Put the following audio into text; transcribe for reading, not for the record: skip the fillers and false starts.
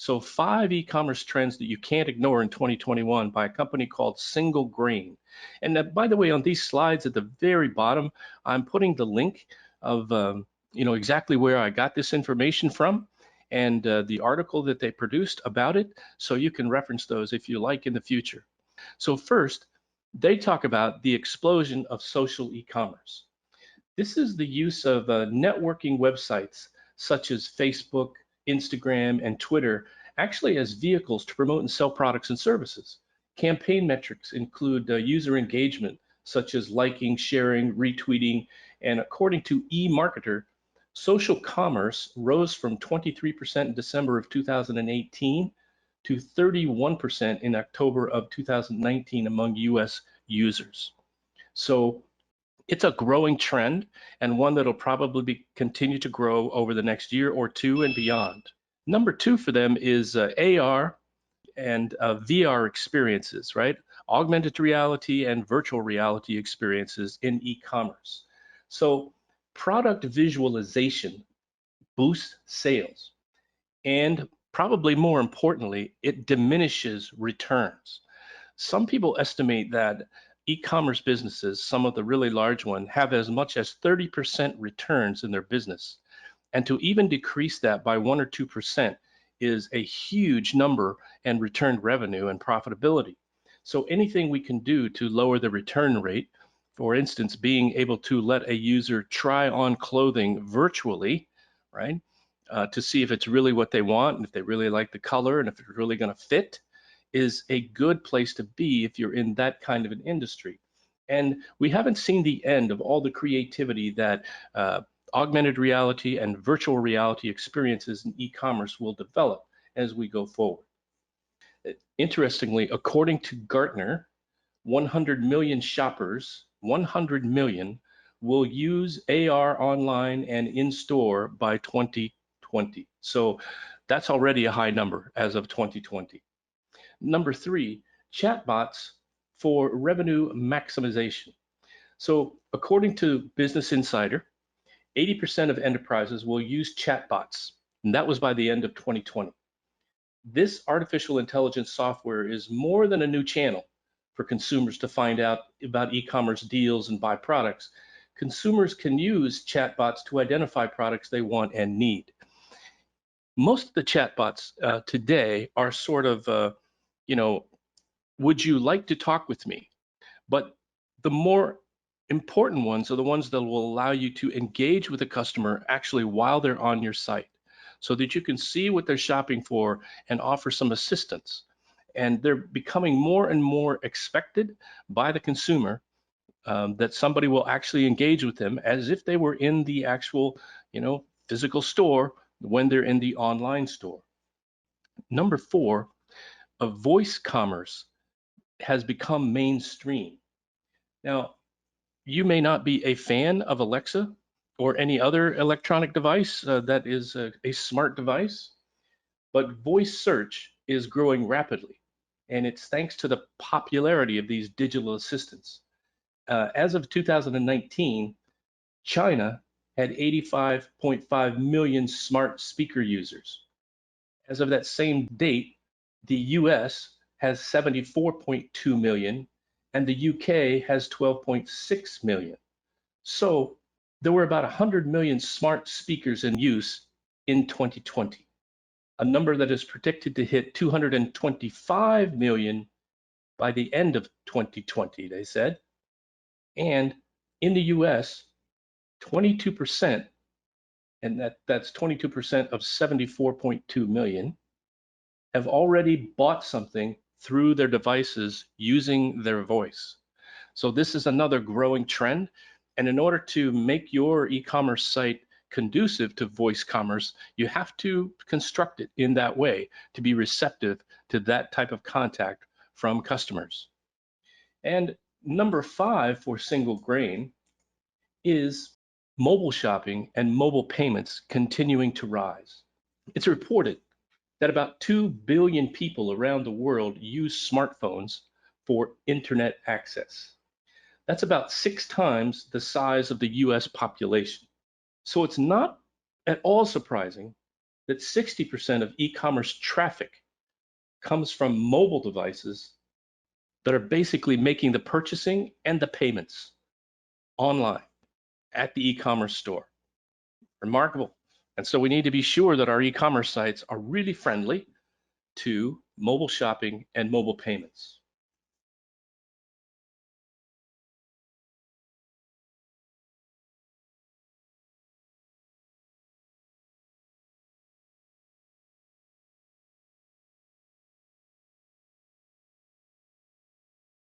So 5 e-commerce trends that you can't ignore in 2021 by a company called Single Grain. And by the way, on these slides at the very bottom, I'm putting the link of exactly where I got this information from and the article that they produced about it, so you can reference those if you like in the future. So first, they talk about the explosion of social e-commerce. This is the use of networking websites such as Facebook, Instagram, and Twitter actually as vehicles to promote and sell products and services. Campaign metrics include user engagement, such as liking, sharing, retweeting, and according to eMarketer, social commerce rose from 23% in December of 2018 to 31% in October of 2019 among US users. So it's a growing trend and one that'll probably continue to grow over the next year or two and beyond. Number 2 for them is AR and VR experiences, right? Augmented reality and virtual reality experiences in e-commerce. So product visualization boosts sales, and probably more importantly, it diminishes returns. Some people estimate that e-commerce businesses, some of the really large ones, have as much as 30% returns in their business. And to even decrease that by 1 or 2% is a huge number in returned revenue and profitability. So anything we can do to lower the return rate, for instance, being able to let a user try on clothing virtually, right, to see if it's really what they want and if they really like the color and if it's really going to fit, is a good place to be if you're in that kind of an industry. And we haven't seen the end of all the creativity that augmented reality and virtual reality experiences in e-commerce will develop as we go forward. Interestingly, according to Gartner, 100 million shoppers, 100 million, will use AR online and in-store by 2020. So that's already a high number as of 2020. Number 3, chatbots for revenue maximization. So according to Business Insider, 80% of enterprises will use chatbots, and that was by the end of 2020. This artificial intelligence software is more than a new channel for consumers to find out about e-commerce deals and buy products. Consumers can use chatbots to identify products they want and need. Most of the chatbots today are sort of, would you like to talk with me? But the more important ones are the ones that will allow you to engage with the customer actually while they're on your site, so that you can see what they're shopping for and offer some assistance. And they're becoming more and more expected by the consumer, that somebody will actually engage with them as if they were in the actual, physical store when they're in the online store. Number 4, a voice commerce has become mainstream. Now, you may not be a fan of Alexa or any other electronic device that is a smart device, but voice search is growing rapidly, and it's thanks to the popularity of these digital assistants. As of 2019, China had 85.5 million smart speaker users. As of that same date, the US has 74.2 million, and the UK has 12.6 million. So there were about 100 million smart speakers in use in 2020, a number that is predicted to hit 225 million by the end of 2020, they said. And in the US, 22%, and that's 22% of 74.2 million, have already bought something through their devices using their voice. So this is another growing trend. And in order to make your e-commerce site conducive to voice commerce, you have to construct it in that way to be receptive to that type of contact from customers. And number 5 for Single Grain is mobile shopping and mobile payments continuing to rise. It's reported that about 2 billion people around the world use smartphones for internet access. That's about 6 times the size of the US population. So it's not at all surprising that 60% of e-commerce traffic comes from mobile devices that are basically making the purchasing and the payments online at the e-commerce store. Remarkable. And so we need to be sure that our e-commerce sites are really friendly to mobile shopping and mobile payments.